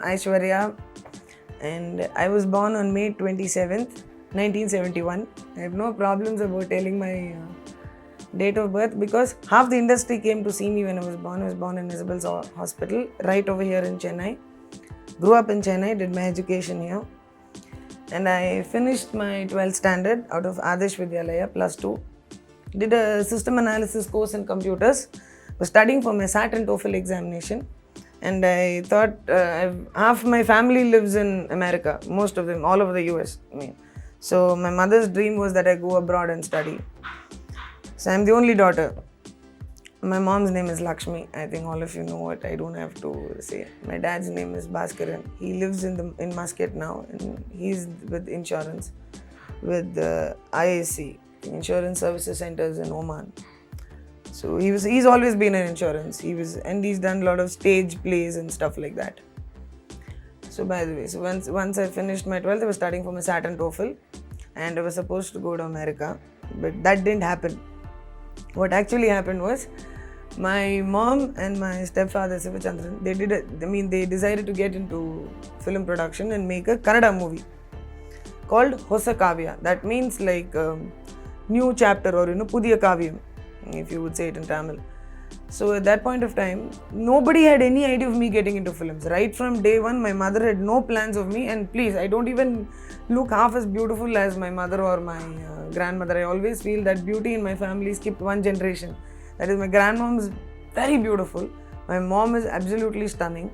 Aishwarya, and I was born on May 27th, 1971. I have no problems about telling my date of birth because half the industry came to see me when I was born. I was born in Isabel's Hospital, right over here in Chennai. Grew up in Chennai, did my education here. And I finished my 12th standard out of Adarsh Vidyalaya, +2. Did a system analysis course in computers. Was studying for my SAT and TOEFL examination. And I thought, half my family lives in America, most of them, all over the US. So my mother's dream was that I go abroad and study. So I'm the only daughter. My mom's name is Lakshmi. I think all of you know it. I don't have to say. My dad's name is Bhaskaran. He lives in Muscat now, and he's with insurance, with IAC, Insurance Services Centers in Oman. So he's always been in insurance. He's done a lot of stage plays and stuff like that. So by the way, once I finished my 12th, I was studying for my SAT and TOEFL, and I was supposed to go to America, but that didn't happen. What actually happened was, my mom and my stepfather Sivachandran, they decided to get into film production and make a Kannada movie called Hosa Kavya. That means like new chapter, or Pudiya Kavyam, if you would say it in Tamil. So at that point of time, nobody had any idea of me getting into films. Right from day one, my mother had no plans of me. And please, I don't even look half as beautiful as my mother or my grandmother. I always feel that beauty in my family skipped one generation. That is, my grandmom is very beautiful. My mom is absolutely stunning.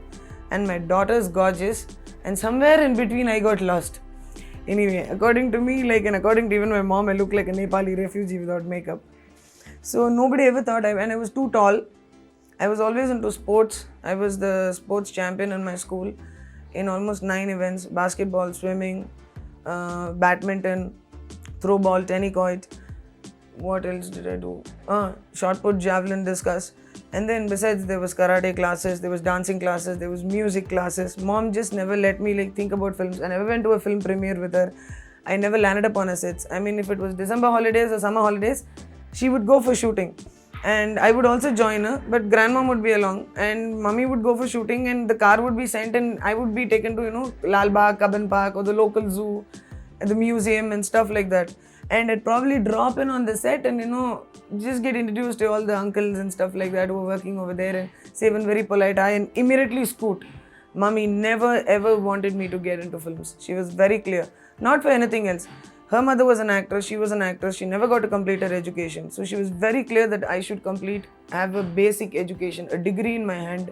And my daughter is gorgeous. And somewhere in between, I got lost. Anyway, according to me, and according to even my mom, I look like a Nepali refugee without makeup. So nobody ever thought and I was too tall. I was always into sports. I was the sports champion in my school in almost 9 events: basketball, swimming, badminton, throw ball, tennis. What else did I do? Shot put, javelin, discus. And then besides, there was karate classes, there was dancing classes, there was music classes. Mom just never let me think about films. I never went to a film premiere with her. I never landed up on her sets. I mean, if it was December holidays or summer holidays, she would go for shooting. And I would also join her, but grandmom would be along and mummy would go for shooting, and the car would be sent and I would be taken to, Lal Bagh, Cubbon Park, or the local zoo, and the museum and stuff like that. And I'd probably drop in on the set and, just get introduced to all the uncles and stuff like that who were working over there and say one very polite hi and immediately scoot. Mummy never ever wanted me to get into films. She was very clear. Not for anything else. Her mother was an actress, she was an actress, she never got to complete her education. So she was very clear that I should have a basic education, a degree in my hand.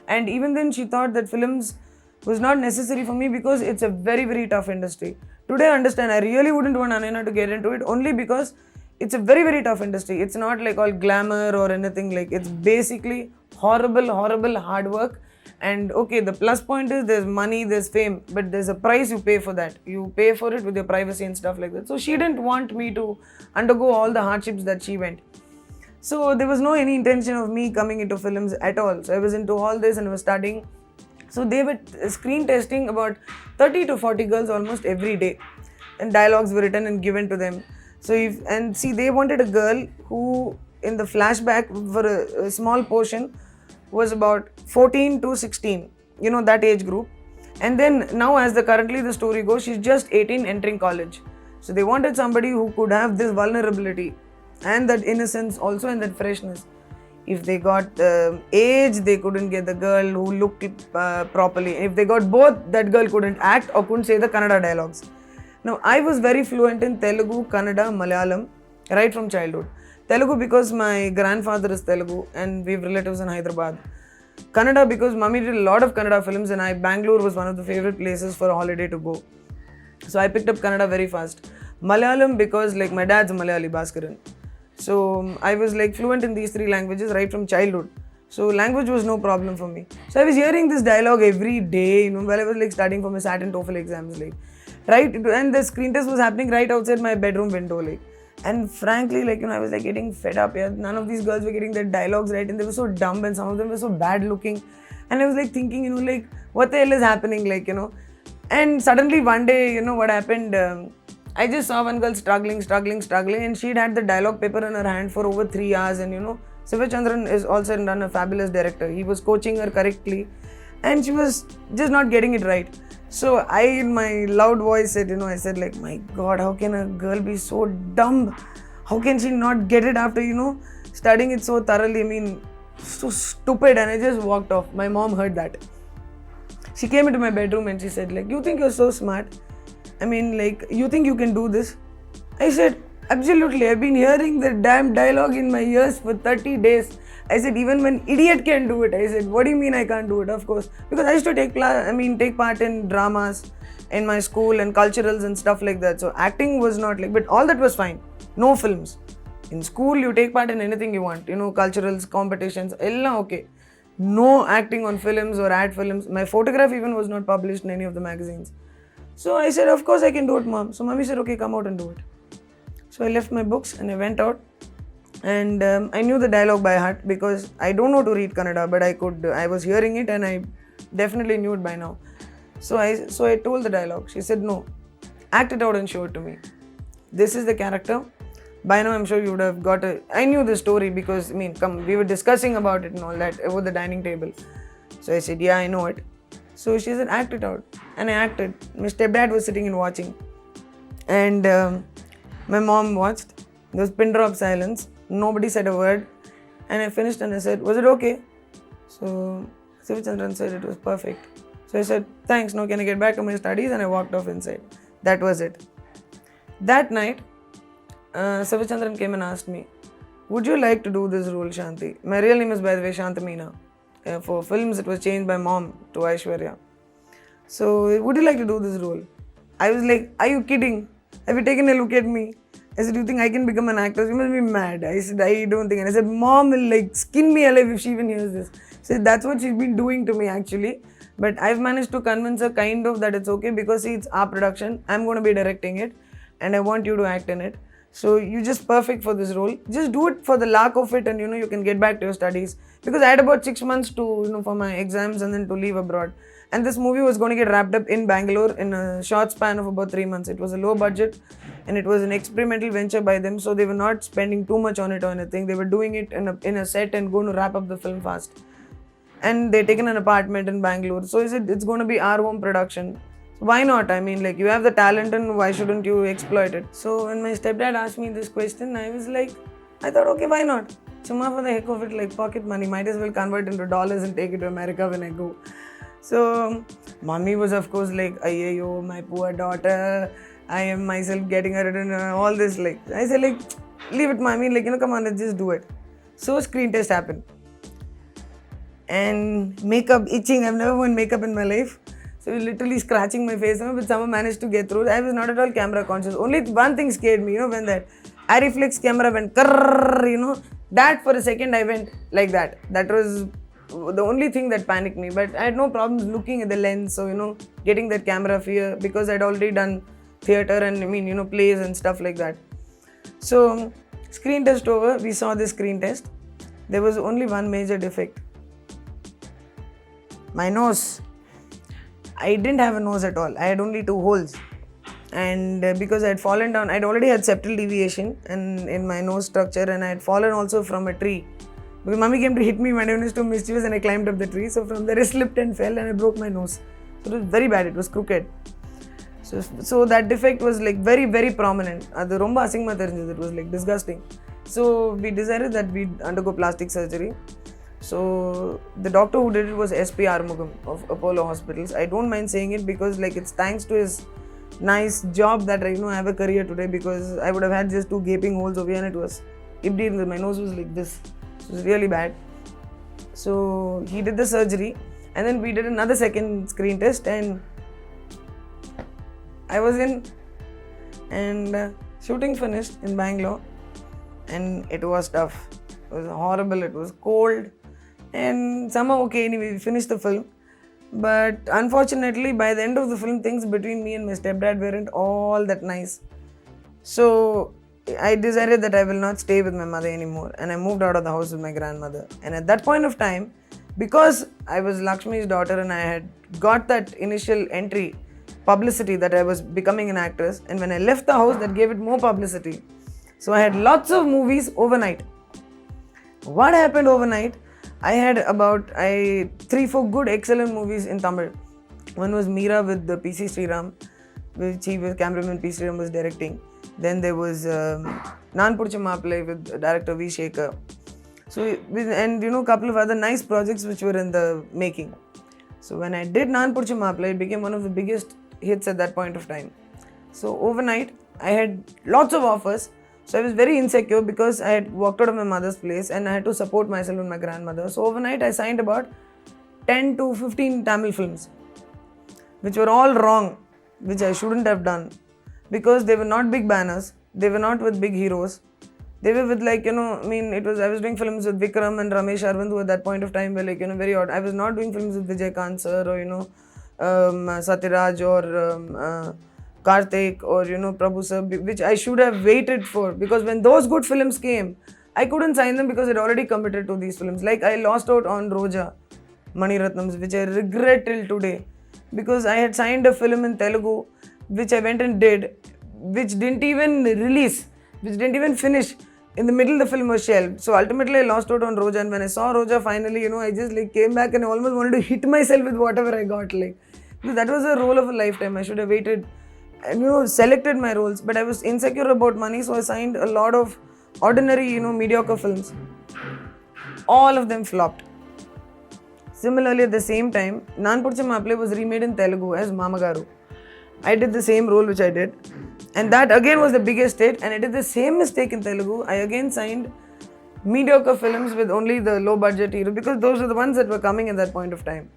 And even then she thought that films was not necessary for me because it's a very, very tough industry. Today I understand, I really wouldn't want Ananya to get into it only because it's a very, very tough industry. It's not like all glamour or anything, it's basically horrible hard work. And okay, the plus point is there's money, there's fame, but there's a price you pay for that. You pay for it with your privacy and stuff like that. So she didn't want me to undergo all the hardships that she went. So there was no any intention of me coming into films at all. So I was into all this and was studying. So they were screen testing about 30 to 40 girls almost every day. And dialogues were written and given to them. So they wanted a girl who in the flashback for a small portion was about 14 to 16, that age group. And then now as currently the story goes, she's just 18 entering college. So they wanted somebody who could have this vulnerability and that innocence also and that freshness. If they got the age, they couldn't get the girl who looked properly. If they got both, that girl couldn't act or couldn't say the Kannada dialogues. Now, I was very fluent in Telugu, Kannada, Malayalam right from childhood. Telugu because my grandfather is Telugu and we have relatives in Hyderabad. Kannada because mummy did a lot of Kannada films and Bangalore was one of the favorite places for a holiday to go. So I picked up Kannada very fast. Malayalam because my dad's Malayali, Bhaskaran. So I was fluent in these 3 languages right from childhood. So language was no problem for me. So I was hearing this dialogue every day, while I was studying for my SAT and TOEFL exams. Right, and the screen test was happening right outside my bedroom window. And frankly, I was getting fed up. Yeah. None of these girls were getting their dialogues right, and they were so dumb, and some of them were so bad looking. And I was thinking, what the hell is happening, And suddenly one day, what happened? I just saw one girl struggling, and she'd had the dialogue paper in her hand for over 3 hours. And Sivachandran is also done a fabulous director. He was coaching her correctly. and she was just not getting it right. So I, in my loud voice, said, I said like, my God, how can a girl be so dumb? How can she not get it after, studying it so thoroughly? I mean, so stupid. And I just walked off. My mom heard that. She came into my bedroom and she said like, you think you're so smart? I mean, like, you think you can do this? I said, absolutely. I've been hearing the damn dialogue in my ears for 30 days. I said, even when idiot can do it. I said, what do you mean I can't do it? Of course. Because I used to take part in dramas in my school and culturals and stuff like that. So acting was not like, but all that was fine. No films. In school, you take part in anything you want. Culturals, competitions, ella okay. No acting on films or ad films. My photograph even was not published in any of the magazines. So I said, of course I can do it, mom. So mommy said, okay, come out and do it. So I left my books and I went out. And I knew the dialogue by heart because I don't know to read Kannada, but I was hearing it and I definitely knew it by now. So I told the dialogue. She said, no, act it out and show it to me. This is the character. By now, I'm sure you would have I knew the story because, we were discussing about it and all that over the dining table. So I said, yeah, I know it. So she said, act it out. And I acted. My stepdad was sitting and watching. And my mom watched. There was pin drop silence. Nobody said a word. And I finished and I said, was it okay? So Sivachandran said it was perfect. So I said, thanks, now can I get back to my studies? And I walked off inside. That was it. That night, Sivachandran came and asked me, would you like to do this role, Shanti? My real name is, by the way, Shantamina. For films, it was changed by mom to Aishwarya. So, would you like to do this role? I was like, are you kidding? Have you taken a look at me? I said, do you think I can become an actress? You must be mad. I said, I don't think. And I said, mom will skin me alive if she even hears this. She said, that's what she's been doing to me actually. But I've managed to convince her kind of that it's okay because see, it's our production. I'm going to be directing it and I want you to act in it. So you're just perfect for this role. Just do it for the lack of it and you can get back to your studies. Because I had about 6 months to, for my exams and then to leave abroad. And this movie was going to get wrapped up in Bangalore in a short span of about 3 months. It was a low budget and it was an experimental venture by them. So they were not spending too much on it or anything. They were doing it in a set and going to wrap up the film fast. And they taken an apartment in Bangalore. So he said, it's going to be our home production. Why not? I mean, you have the talent and why shouldn't you exploit it? So when my stepdad asked me this question, I was like, I thought, okay, why not? Chumma for the heck of it, pocket money. Might as well convert into dollars and take it to America when I go. So mommy was of course like, ayyo, my poor daughter. I am myself getting her and all this. I said leave it, mommy. Come on, let's just do it. So screen test happened. And makeup itching. I've never worn makeup in my life. So literally scratching my face, but someone managed to get through. I was not at all camera conscious. Only one thing scared me, when that Ariflex camera went krrrr, that for a second I went like that. That was the only thing that panicked me. But I had no problems looking at the lens. So, getting that camera fear because I'd already done theatre and, plays and stuff like that. So, screen test over. We saw the screen test. There was only one major defect. My nose. I didn't have a nose at all. I had only 2 holes. And because I had fallen down, I'd already had septal deviation in my nose structure and I had fallen also from a tree. Because mommy came to hit me when I was too mischievous and I climbed up the tree. So from there I slipped and fell and I broke my nose. So it was very bad. It was crooked. So that defect was very, very prominent. Adu romba asingma therinjathu. It was disgusting. So we decided that we'd undergo plastic surgery. So the doctor who did it was SP Armugam of Apollo Hospitals. I don't mind saying it because it's thanks to his nice job that I have a career today, because I would have had just 2 gaping holes over here and it was my nose was like this. It was really bad. So he did the surgery and then we did another second screen test and I was in and shooting finished in Bangalore and it was tough. It was horrible. It was cold. And somehow, okay, anyway, we finished the film. But unfortunately, by the end of the film, things between me and my stepdad weren't all that nice. So I decided that I will not stay with my mother anymore. And I moved out of the house with my grandmother. And at that point of time, because I was Lakshmi's daughter and I had got that initial entry, publicity that I was becoming an actress. And when I left the house, that gave it more publicity. So I had lots of movies overnight. What happened overnight? I had about 3-4 good excellent movies in Tamil. One was Meera with the PC Sriram, which cameraman P. Sriram was directing. Then there was Naan Pudicha Maappillai with director V. Shekhar. So, and a couple of other nice projects which were in the making. So when I did Naan Pudicha Maappillai, it became one of the biggest hits at that point of time. So overnight, I had lots of offers. So I was very insecure because I had walked out of my mother's place and I had to support myself and my grandmother. So overnight, I signed about 10 to 15 Tamil films, which were all wrong, which I shouldn't have done, because they were not big banners, they were not with big heroes. They were with I was doing films with Vikram and Ramesh Arvind, who at that point of time were very odd. I was not doing films with Vijay Kant sir or Satyaraj or Karthik or Prabhu sir, which I should have waited for, because when those good films came, I couldn't sign them because I'd already committed to these films. Like I lost out on Roja, Mani Ratnams, which I regret till today, because I had signed a film in Telugu, which I went and did, which didn't even release, which didn't even finish. In the middle, the film was shelved. So ultimately, I lost out on Roja. And when I saw Roja finally, I just came back and I almost wanted to hit myself with whatever I got. Because that was a role of a lifetime. I should have waited and selected my roles. But I was insecure about money, so I signed a lot of ordinary, mediocre films. All of them flopped. Similarly, at the same time, Naan Pudicha Maappillai was remade in Telugu as Mamagaru. I did the same role which I did, and that again was the biggest hit, and I did the same mistake in Telugu. I again signed mediocre films with only the low budget hero, because those were the ones that were coming at that point of time.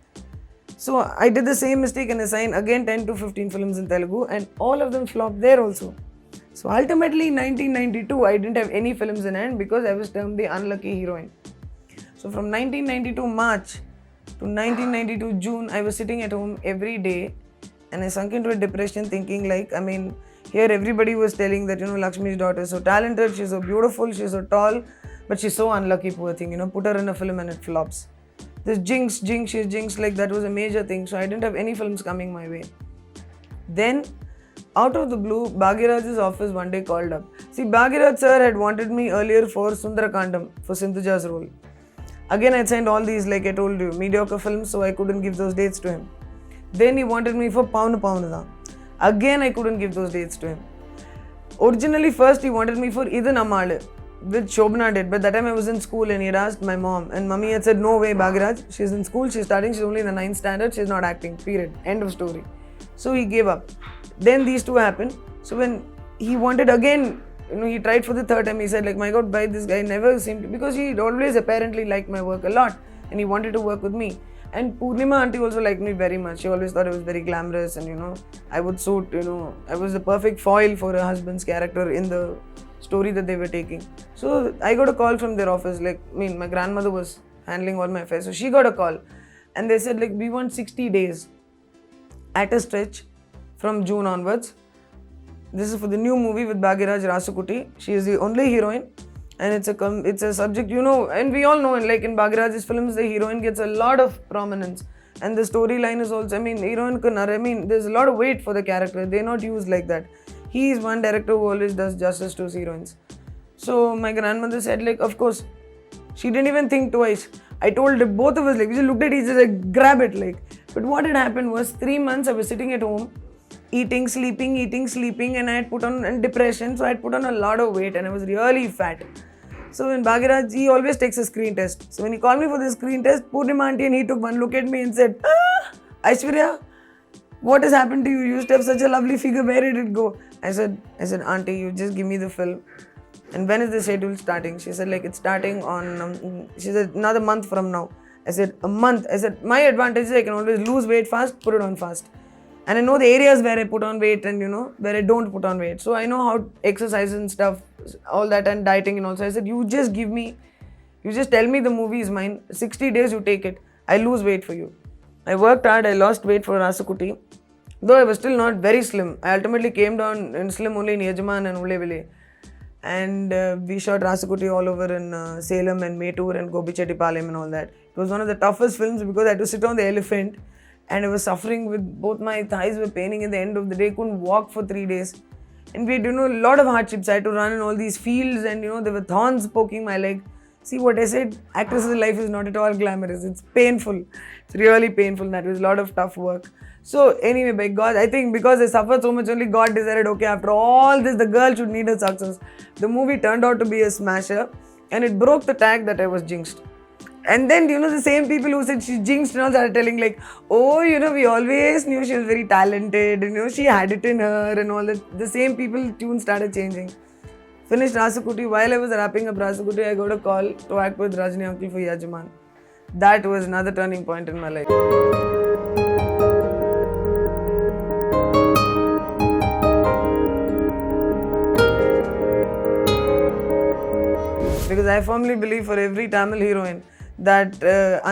So I did the same mistake and I signed again 10 to 15 films in Telugu, and all of them flopped there also. So ultimately in 1992 I didn't have any films in hand because I was termed the unlucky heroine. So from 1992 March to 1992 June, I was sitting at home every day and I sunk into a depression thinking here everybody was telling that, Lakshmi's daughter is so talented, she's so beautiful, she's so tall, but she's so unlucky, poor thing, put her in a film and it flops. This jinx, she's jinxed, that was a major thing. So I didn't have any films coming my way. Then, out of the blue, Bhagiraj's office one day called up. See, Bhagiraj sir had wanted me earlier for Sundarakandam, for Sindhuja's role. Again, I signed all these, like I told you, mediocre films, so I couldn't give those dates to him. Then he wanted me for Paunu Paunudha. Again, I couldn't give those dates to him. Originally, first he wanted me for Idu Nammalu, which Shobana did, but that time I was in school and he had asked my mom, and mummy had said, no way Bhagiraj, she's in school, she's studying, she's only in the 9th standard, she's not acting, period, end of story. So he gave up. Then these two happened. So when he wanted again, he tried for the third time, he said my God, why this guy never seemed to, because he always apparently liked my work a lot and he wanted to work with me. And Purnima auntie also liked me very much. She always thought I was very glamorous and I would suit, I was the perfect foil for her husband's character in the story that they were taking. So I got a call from their office, my grandmother was handling all my affairs, so she got a call and they said we want 60 days at a stretch from June onwards. This is for the new movie with Bhagiraj Rasukuti. She is the only heroine and it's a subject, and we all know, in Bhagiraj's films, the heroine gets a lot of prominence. And the storyline is also, heroine, there's a lot of weight for the character. They're not used like that. He is one director who always does justice to his heroines. So my grandmother said, of course. She didn't even think twice. I told both of us, we just looked at each other, grab it, But what had happened was 3 months I was sitting at home, eating, sleeping, and I had put on depression. So I had put on a lot of weight and I was really fat. So when Bhagiraj, he always takes a screen test. So when he called me for the screen test, Purnima auntie and he took one look at me and said, Aishwarya, what has happened to you? You used to have such a lovely figure. Where did it go? I said, auntie, you just give me the film. And when is the schedule starting? She said, it's starting on, she said, another month from now. I said, a month. I said, my advantage is I can always lose weight fast, put it on fast. And I know the areas where I put on weight and, where I don't put on weight. So I know how exercise and stuff, all that, and dieting and also. I said, you just tell me the movie is mine. 60 days you take it. I lose weight for you. I worked hard. I lost weight for Rasukuti. Though I was still not very slim. I ultimately came down in slim only in Yajaman and Ulevile. And we shot Rasukuti all over in Salem and Mettur and Gobichettipalayam and all that. It was one of the toughest films because I had to sit on the elephant and I was suffering with both my thighs were paining at the end of the day. Couldn't walk for 3 days. And we had, a lot of hardships. I had to run in all these fields and, there were thorns poking my leg. See what I said, actress's life is not at all glamorous. It's painful. It's really painful. That was a lot of tough work. So anyway, by God, I think because I suffered so much, only God decided, okay, after all this, the girl should need a success. The movie turned out to be a smasher, and it broke the tag that I was jinxed. And then, the same people who said she jinxed and all started telling like, oh, we always knew she was very talented, she had it in her and all that. The same people, tune started changing. Finished Rasukuti. While I was wrapping up Rasukuti, I got a call to act with Rajini Uncle for Yajaman. That was another turning point in my life. Because I firmly believe for every Tamil heroine that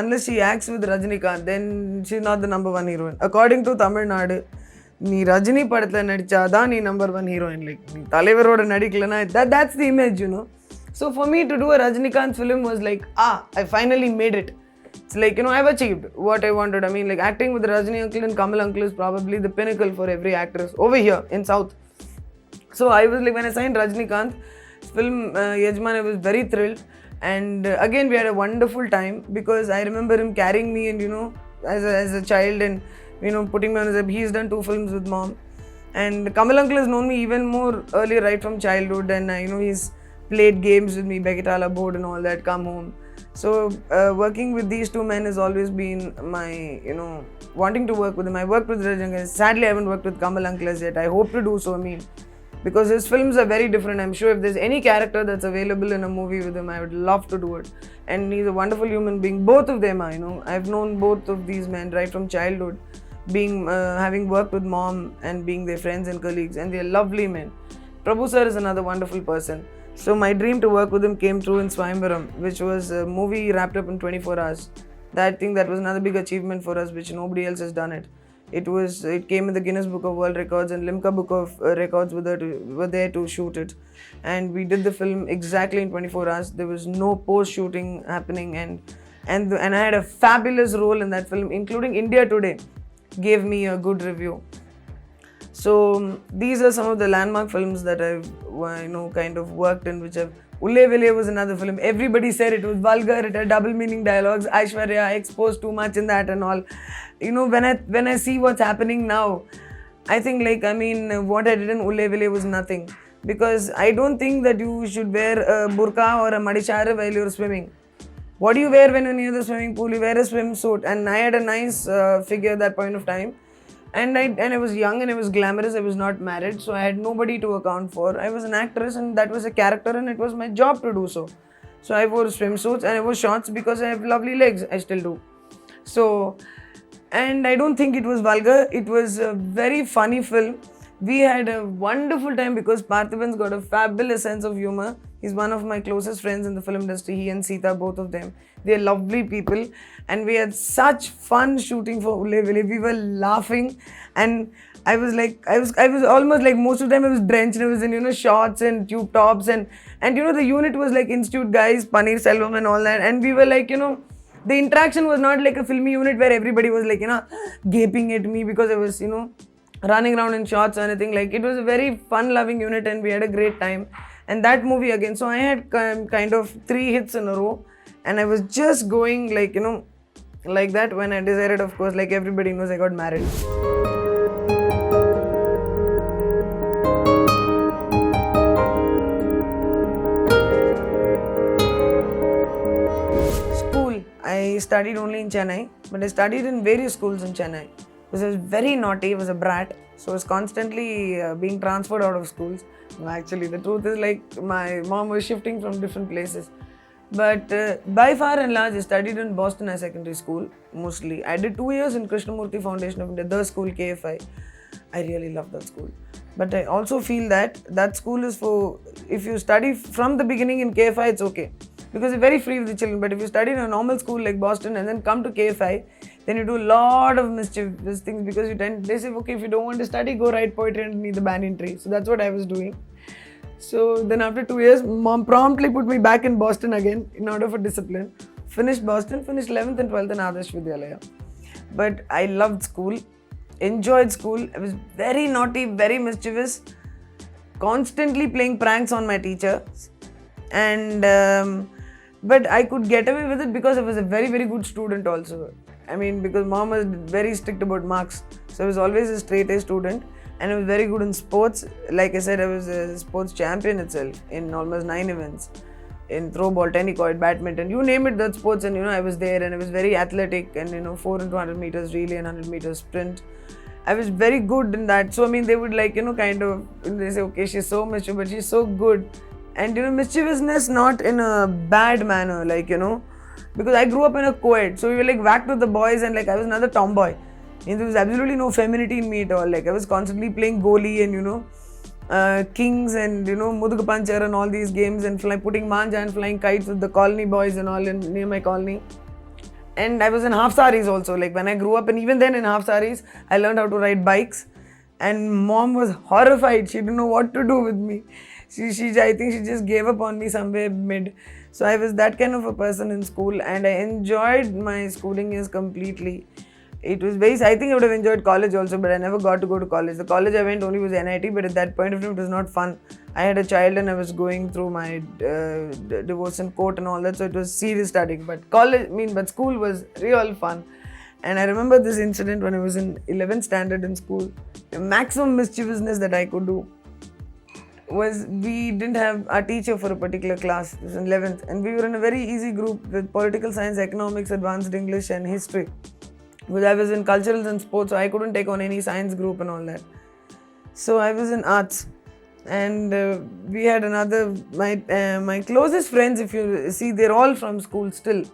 unless she acts with Rajinikanth, then she's not the number one heroine. According to Tamil Nadu, நீ ரஜினி படத்தில் நடிச்சாதான் நீ number one heroine. Like நீ தலைவரோட நடிக்கலனா that's the image, So for me to do a Rajinikanth film was like, I finally made it. It's like, I've achieved what I wanted. I mean, like acting with Rajini uncle and Kamal uncle is probably the pinnacle for every actress over here in South. So I was like, when I signed Rajinikanth film Yajman, I was very thrilled. And again, we had a wonderful time because I remember him carrying me and, as a child and, putting me on his hip. He's done 2 films with mom. And Kamal uncle has known me even more earlier, right from childhood. And, he's played games with me, Bekitala board and all that, come home. So, working with these 2 men has always been my, wanting to work with them. I worked with Rajangan. Sadly, I haven't worked with Kamal uncle as yet. I hope to do so, because his films are very different. I'm sure if there's any character that's available in a movie with him, I would love to do it. And he's a wonderful human being. Both of them are, I've known both of these men right from childhood, having worked with mom and being their friends and colleagues, and they're lovely men. Prabhu sir is another wonderful person. So my dream to work with him came true in Swayamvaram, which was a movie wrapped up in 24 hours. I think that was another big achievement for us, which nobody else has done it. It came in the Guinness Book of World Records, and Limca Book of Records were there to shoot it. And we did the film exactly in 24 hours. There was no post-shooting happening, and I had a fabulous role in that film, including India Today gave me a good review. So these are some of the landmark films that I've kind of worked in, which I've Ulle Vele was another film. Everybody said it was vulgar, it had double meaning dialogues. Aishwarya exposed too much in that and all. When I see what's happening now, I think what I did in Ulle Vele was nothing. Because I don't think that you should wear a burqa or a madishara while you're swimming. What do you wear when you're near the swimming pool? You wear a swimsuit. And I had a nice figure at that point of time. And I was young and I was glamorous. I was not married, so I had nobody to account for. I was an actress and that was a character and it was my job to do so. So I wore swimsuits and I wore shorts because I have lovely legs. I still do. So, and I don't think it was vulgar. It was a very funny film. We had a wonderful time because Parthiban's got a fabulous sense of humor. He's one of my closest friends in the film industry. He and Sita, both of them. They're lovely people. And we had such fun shooting for Ulle Vele. We were laughing. And I was almost like most of the time I was drenched. I was in, shorts and tube tops. And the unit was like institute guys, Paneer Selvam and all that. And we were like, the interaction was not like a filmy unit where everybody was like, gaping at me because I was, running around in shorts or anything. Like, it was a very fun-loving unit and we had a great time. And that movie again, so I had kind of 3 hits in a row and I was just going like that when I decided, of course, like everybody knows, I got married. School, I studied only in Chennai, but I studied in various schools in Chennai. Because I was very naughty, I was a brat, so I was constantly being transferred out of schools. No, actually, the truth is like my mom was shifting from different places. But by far and large, I studied in Boston High Secondary School, mostly. I did 2 years in Krishnamurti Foundation of India, the school, KFI. I really love that school. But I also feel that school is for, if you study from the beginning in KFI, it's okay. Because it's very free with the children. But if you study in a normal school like Boston and then come to KFI, then you do a lot of mischievous things because they say, okay, if you don't want to study, go write poetry underneath the banyan tree. So that's what I was doing. So then after 2 years, mom promptly put me back in Boston again in order for discipline. Finished Boston, finished 11th and 12th in Adarsh Vidyalaya. But I loved school, enjoyed school. I was very naughty, very mischievous, constantly playing pranks on my teacher. And But I could get away with it because I was a very, very good student also. I mean, because mom was very strict about marks. So I was always a straight A student, and I was very good in sports. Like I said, I was a sports champion itself in almost 9 events. In throwball, tennis, badminton, you name it, that sports, and I was there, and I was very athletic, and 4 and 200 meters relay and 100 meters sprint. I was very good in that. So I mean, they would kind of, they say, okay, she's so mature, but she's so good. And mischievousness, not in a bad manner, because I grew up in a co-ed, so we were like whacked with the boys, and I was another tomboy. And there was absolutely no femininity in me at all. I was constantly playing goalie and kings and Mudugapanchar and all these games, and putting manja and flying kites with the colony boys and all near my colony. And I was in half saris also. When I grew up, and even then in half saris, I learned how to ride bikes. And mom was horrified. She didn't know what to do with me. I think she just gave up on me somewhere mid. So I was that kind of a person in school, and I enjoyed my schooling years completely. It was I think I would have enjoyed college also, but I never got to go to college. The college I went only was NIT, but at that point of time, it was not fun. I had a child and I was going through my divorce in court and all that, so it was serious studying. But but school was real fun. And I remember this incident when I was in 11th standard in school. The maximum mischievousness that I could do was, we didn't have a teacher for a particular class. It was in 11th, and we were in a very easy group with political science, economics, advanced English and history. Because I was in culturals and sports, so I couldn't take on any science group and all that. So I was in arts, and we had my closest friends, if you see, they're all from school still.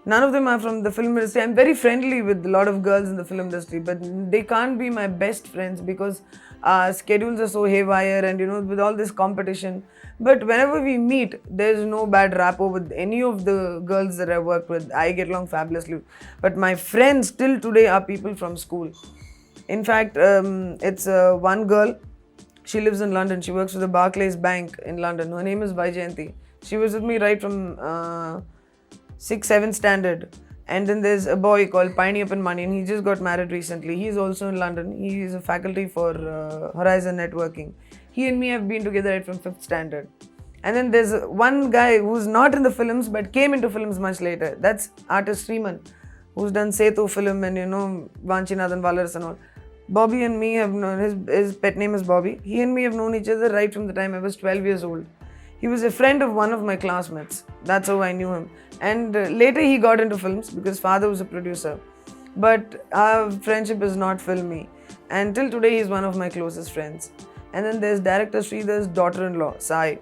None of them are from the film industry. I'm very friendly with a lot of girls in the film industry, but they can't be my best friends because our schedules are so haywire, and with all this competition. But whenever we meet, there's no bad rapport with any of the girls that I work with. I get along fabulously. But my friends till today are people from school. In fact, it's one girl. She lives in London. She works for the Barclays Bank in London. Her name is Vaijayanti. She was with me right from 6th, 7th standard. And then there's a boy called Piney Up in Money, and he just got married recently. He's also in London. He is a faculty for Horizon Networking. He and me have been together right from 5th standard. And then there's one guy who's not in the films but came into films much later. That's artist Sriman, who's done Setu film and Vanchinathan Valaras and all. Bobby and me have known, his pet name is Bobby. He and me have known each other right from the time I was 12 years old. He was a friend of one of my classmates. That's how I knew him. And later he got into films because his father was a producer. But our friendship is not filmy. And till today he's one of my closest friends. And then there's director Sridhar's daughter-in-law, Sai.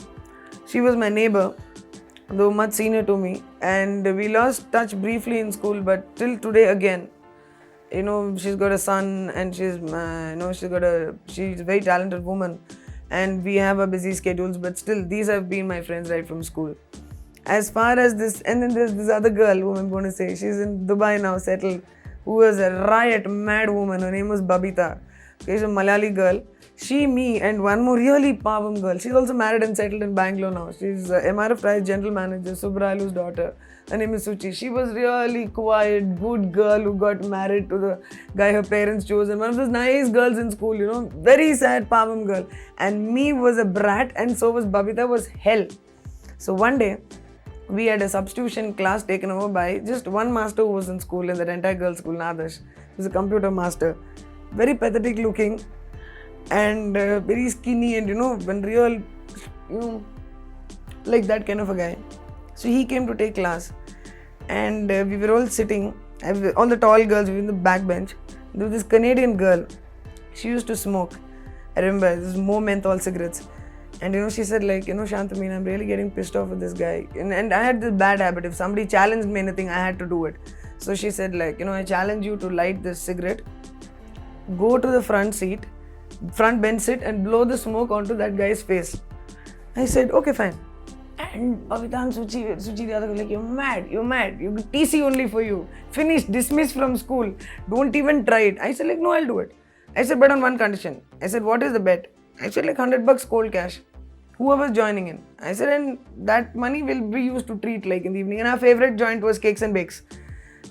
She was my neighbor, though much senior to me. And we lost touch briefly in school, but till today again, she's got a son, and she's a very talented woman. And we have our busy schedules, but still, these have been my friends right from school. As far as this, and then there's this other girl whom I'm going to say, she's in Dubai now, settled, who was a riot mad woman. Her name was Babita. She's a Malayali girl. She, me, and one more really Pavam girl. She's also married and settled in Bangalore now. She's MRF Price General Manager, Subralu's daughter. Her name is Suchi. She was really quiet, good girl who got married to the guy her parents chose. And one of those nice girls in school, very sad Pavam girl. And me was a brat, and so was Babita, was hell. So one day, we had a substitution class taken over by just one master who was in school, in that entire girls' school, Nadesh. He was a computer master. Very pathetic looking and very skinny, and when real, like that kind of a guy. So he came to take class, and we were all sitting, all the tall girls were in the back bench. There was this Canadian girl. She used to smoke. I remember, this is more menthol cigarettes. And she said Shantameen, I'm really getting pissed off with this guy. And I had this bad habit. If somebody challenged me anything, I had to do it. So she said I challenge you to light this cigarette, go to the front bench seat, and blow the smoke onto that guy's face. I said, okay, fine. And Babita and Suchi, the other girl, you're mad. You TC only for you. Finished, dismissed from school. Don't even try it. I said, no, I'll do it. I said, but on one condition. I said, what is the bet? I said, $100 cold cash. Whoever's joining in. I said, and that money will be used to treat in the evening. And our favorite joint was Cakes and Bakes.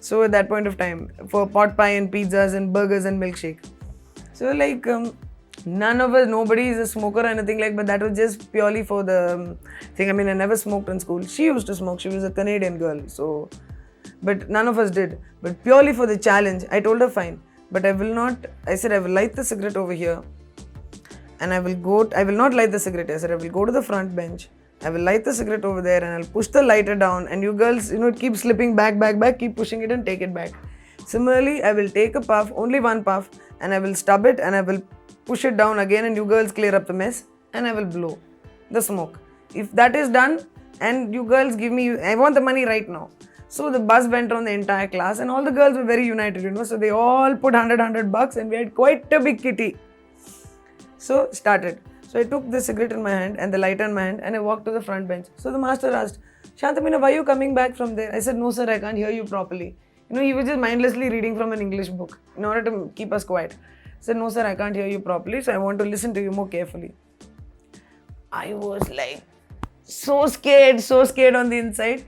So at that point of time, for pot pie and pizzas and burgers and milkshake. So None of us, nobody is a smoker or anything like, but that was just purely for the thing. I mean, I never smoked in school. She used to smoke. She was a Canadian girl, so, but none of us did. But purely for the challenge, I told her fine, but I will not. I said I will light the cigarette over here, and I will not light the cigarette. I said I will go to the front bench. I will light the cigarette over there, and I'll push the lighter down. And you girls, it keeps slipping back. Keep pushing it and take it back. Similarly, I will take a puff, only one puff, and I will stub it and I will push it down again, and you girls clear up the mess, and I will blow the smoke. If that is done, and you girls give me, I want the money right now. So the buzz went around the entire class, and all the girls were very united, so they all put $100 and we had quite a big kitty. So started. So I took the cigarette in my hand and the lighter in my hand, and I walked to the front bench. So the master asked, Shantamina, why are you coming back from there? I said, no sir, I can't hear you properly. He was just mindlessly reading from an English book in order to keep us quiet. I said, no sir, I can't hear you properly, so I want to listen to you more carefully. I was like so scared on the inside.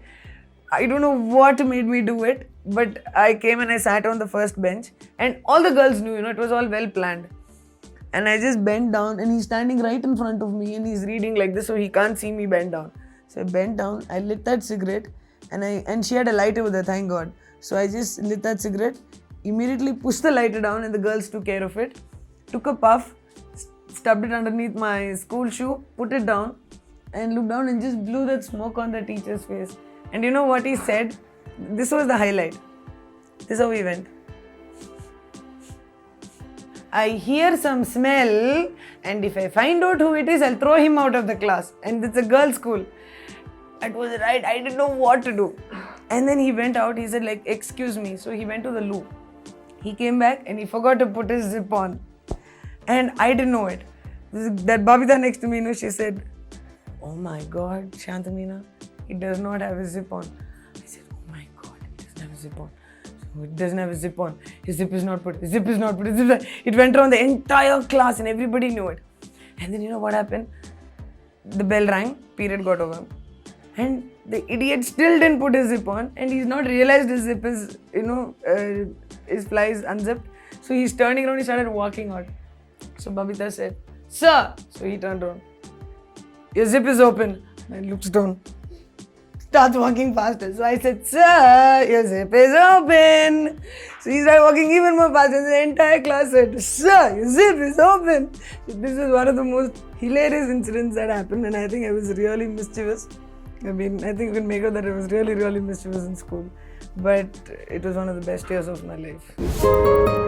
I don't know what made me do it, but I came and I sat on the first bench, and all the girls knew, it was all well planned. And I just bent down, and he's standing right in front of me, and he's reading like this, so he can't see me bend down. So I bent down, I lit that cigarette, and she had a lighter with her, thank God. So I just lit that cigarette, immediately pushed the lighter down, and the girls took care of it. Took a puff, stubbed it underneath my school shoe, put it down, and looked down and just blew that smoke on the teacher's face. And you know what he said? This was the highlight. This is how he went. I hear some smell, and if I find out who it is, I'll throw him out of the class. And it's a girls' school. It was right. I didn't know what to do. And then he went out. He said, excuse me. So he went to the loo. He came back and he forgot to put his zip on. And I didn't know it. That Babita next to me, she said, oh my God, Shantamina, he does not have his zip on. I said, oh my God, he doesn't have his zip on. So it doesn't have his zip on. His zip is not put. His zip is not put. It went around the entire class and everybody knew it. And then you know what happened? The bell rang, period got over. And the idiot still didn't put his zip on, and he's not realized his zip is, his fly is unzipped. So he's turning around, he started walking out. So Babita said, sir. So he turned around. Your zip is open. And looks down. Starts walking faster. So I said, sir, your zip is open. So he started walking even more faster. And the entire class said, sir, your zip is open. So this is one of the most hilarious incidents that happened, and I think I was really mischievous. I think you can make out that I was really, really mischievous in school. But it was one of the best years of my life.